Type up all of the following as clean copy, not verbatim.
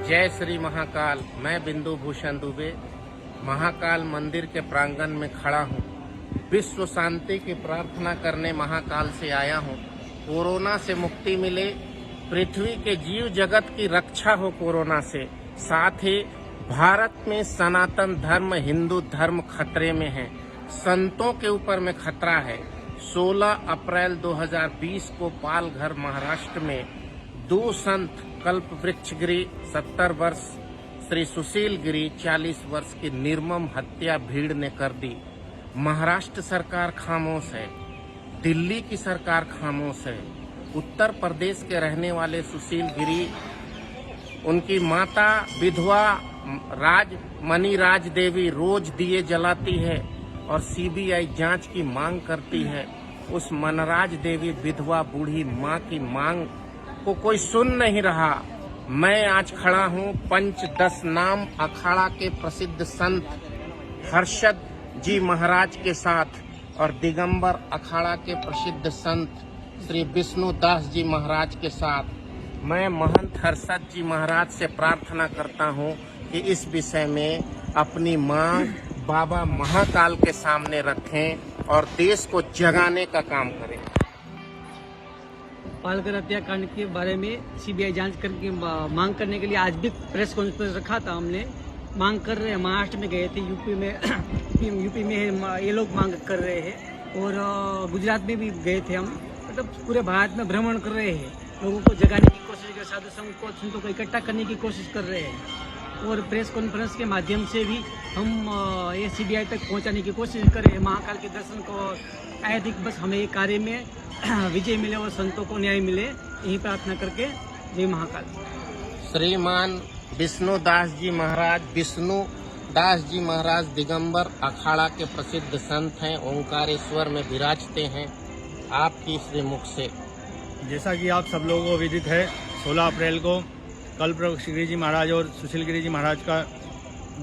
जय श्री महाकाल। मैं बिंदु भूषण दुबे महाकाल मंदिर के प्रांगण में खड़ा हूँ। विश्व शांति की प्रार्थना करने महाकाल से आया हूँ। कोरोना से मुक्ति मिले, पृथ्वी के जीव जगत की रक्षा हो कोरोना से। साथ ही भारत में सनातन धर्म हिंदू धर्म खतरे में है, संतों के ऊपर में खतरा है। 16 अप्रैल 2020 को पालघर महाराष्ट्र में 2 संत कल्प वृक्ष गिरी 70 वर्ष, श्री सुशील गिरी 40 वर्ष की निर्मम हत्या भीड़ ने कर दी। महाराष्ट्र सरकार खामोश है, दिल्ली की सरकार खामोश है। उत्तर प्रदेश के रहने वाले सुशील गिरी, उनकी माता विधवा मणि राज देवी रोज दिए जलाती है और सीबीआई जांच की मांग करती है। उस मनराज देवी विधवा बूढ़ी मां की मांग को कोई सुन नहीं रहा। मैं आज खड़ा हूं पंचदश नाम अखाड़ा के प्रसिद्ध संत हर्षद जी महाराज के साथ और दिगंबर अखाड़ा के प्रसिद्ध संत श्री विष्णुदास जी महाराज के साथ। मैं महंत हर्षद जी महाराज से प्रार्थना करता हूं कि इस विषय में अपनी मांग बाबा महाकाल के सामने रखें और देश को जगाने का काम करें। पालघर हत्याकांड के बारे में सीबीआई जांच करके मांग करने के लिए आज भी प्रेस कॉन्फ्रेंस रखा था। हमने मांग कर रहे हैं, महाराष्ट्र में गए थे, यूपी में ये लोग मांग कर रहे हैं और गुजरात में भी गए थे। हम मतलब पूरे भारत में भ्रमण कर रहे हैं, लोगों को जगाने की कोशिश कर, साधु संघ को संतों को इकट्ठा करने की कोशिश कर रहे हैं और प्रेस कॉन्फ्रेंस के माध्यम से भी हम ये सीबीआई तक पहुंचाने की कोशिश कर रहे हैं। महाकाल के दर्शन को अधिक बस हमें ये कार्य में विजय मिले और संतों को न्याय मिले, यही प्रार्थना करके जय महाकाल। श्रीमान विष्णुदास जी महाराज, विष्णुदास जी महाराज दिगंबर अखाड़ा के प्रसिद्ध संत हैं, ओंकारेश्वर में विराजते हैं। आपकी श्री मुख से। जैसा कि आप सब लोगों को विदित है, 16 अप्रैल को कल्प वृक्ष गिरी जी महाराज और सुशील गिरी जी महाराज का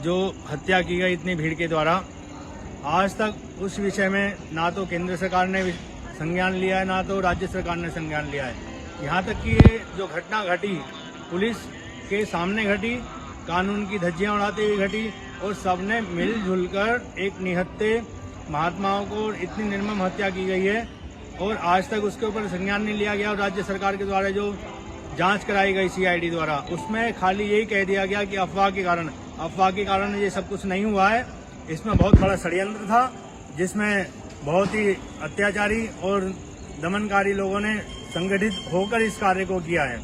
जो हत्या की गई इतनी भीड़ के द्वारा, आज तक उस विषय में ना तो केंद्र सरकार ने संज्ञान लिया है, ना तो राज्य सरकार ने संज्ञान लिया है। यहाँ तक कि ये जो घटना घटी पुलिस के सामने घटी, कानून की धज्जियां उड़ाते हुए घटी और सबने मिलजुल कर एक निहत्थे महात्माओं को इतनी निर्मम हत्या की गई है और आज तक उसके ऊपर संज्ञान नहीं लिया गया। और राज्य सरकार के द्वारा जो जांच कराई गई सीआईडी द्वारा, उसमें खाली यही कह दिया गया कि अफवाह के कारण ये सब कुछ नहीं हुआ है। इसमें बहुत बड़ा षड्यंत्र था, जिसमें बहुत ही अत्याचारी और दमनकारी लोगों ने संगठित होकर इस कार्य को किया है।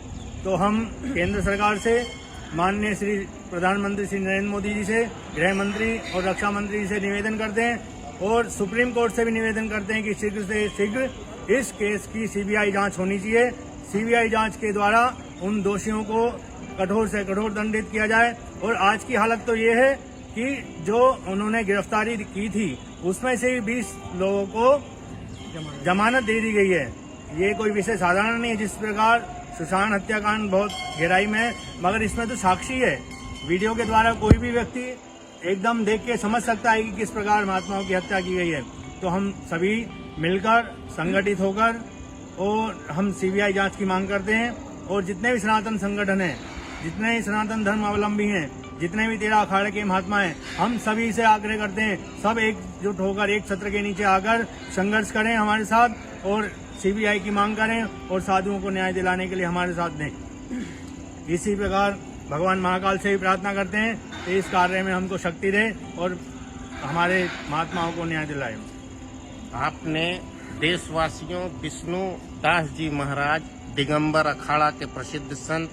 तो हम केंद्र सरकार से, माननीय श्री प्रधानमंत्री श्री नरेंद्र मोदी जी से, गृह मंत्री और रक्षा मंत्री जी से निवेदन करते हैं और सुप्रीम कोर्ट से भी निवेदन करते हैं कि शीघ्र से शीघ्र इस केस की सीबीआई जांच होनी चाहिए। सीबीआई जांच के द्वारा उन दोषियों को कठोर से कठोर दंडित किया जाए। और आज की हालत तो ये है कि जो उन्होंने गिरफ्तारी की थी उसमें से 20 लोगों को जमानत दे दी गई है। ये कोई विषय साधारण नहीं है। जिस प्रकार सुशांत हत्याकांड बहुत गहराई में है, मगर इसमें तो साक्षी है। वीडियो के द्वारा कोई भी व्यक्ति एकदम देख के समझ सकता है कि किस प्रकार महात्माओं की हत्या की गई है। तो हम सभी मिलकर संगठित होकर और हम सीबीआई जांच की मांग करते हैं और जितने भी सनातन संगठन हैं, जितने भी सनातन धर्म अवलंबी हैं, जितने भी 13 अखाड़े के महात्मा हैं, हम सभी से आग्रह करते हैं सब एकजुट होकर एक छत्र के नीचे आकर संघर्ष करें हमारे साथ और सीबीआई की मांग करें और साधुओं को न्याय दिलाने के लिए हमारे साथ दें। इसी प्रकार भगवान महाकाल से भी प्रार्थना करते हैं कि इस कार्य में हमको शक्ति दे और हमारे महात्माओं को न्याय दिलाए। आपने देशवासियों विष्णुदास जी महाराज दिगंबर अखाड़ा के प्रसिद्ध संत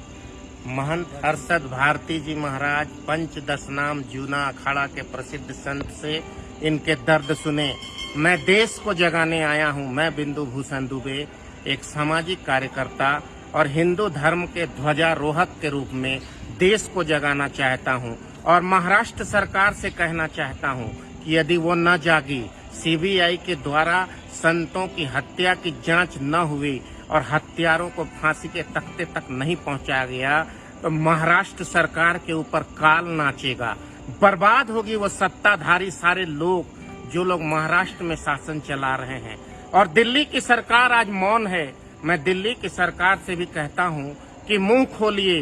महंत हर्षद भारती जी महाराज पंचदश नाम जूना अखाड़ा के प्रसिद्ध संत से इनके दर्द सुने। मैं देश को जगाने आया हूं। मैं बिंदु भूषण दुबे एक सामाजिक कार्यकर्ता और हिंदू धर्म के ध्वजारोहक के रूप में देश को जगाना चाहता हूं और महाराष्ट्र सरकार से कहना चाहता हूं कि यदि वो न जागी, सीबीआई के द्वारा संतों की हत्या की जांच न हुई और हत्यारों को फांसी के तख्ते तक नहीं पहुंचाया गया तो महाराष्ट्र सरकार के ऊपर काल नाचेगा। बर्बाद होगी वो सत्ताधारी सारे लोग जो लोग महाराष्ट्र में शासन चला रहे हैं। और दिल्ली की सरकार आज मौन है। मैं दिल्ली की सरकार से भी कहता हूं कि मुंह खोलिए,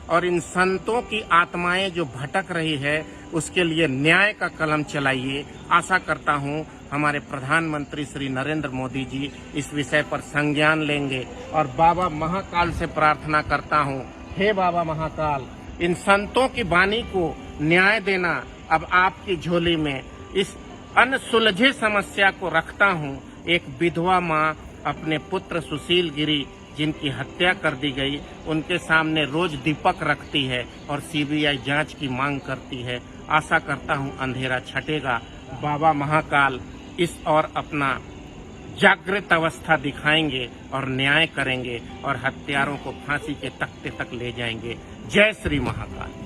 और इन संतों की आत्माएं जो भटक रही है उसके लिए न्याय का कलम चलाइए। आशा करता हूं हमारे प्रधानमंत्री श्री नरेंद्र मोदी जी इस विषय पर संज्ञान लेंगे और बाबा महाकाल से प्रार्थना करता हूं, हे बाबा महाकाल, इन संतों की वाणी को न्याय देना अब आपकी झोली में। इस अनसुलझे समस्या को रखता हूं। एक विधवा माँ अपने पुत्र सुशील गिरी जिनकी हत्या कर दी गई, उनके सामने रोज दीपक रखती है और सीबीआई जांच की मांग करती है। आशा करता हूं अंधेरा छटेगा, बाबा महाकाल इस और अपना जागृत अवस्था दिखाएंगे और न्याय करेंगे और हत्यारों को फांसी के तख्ते तक ले जाएंगे। जय श्री महाकाल।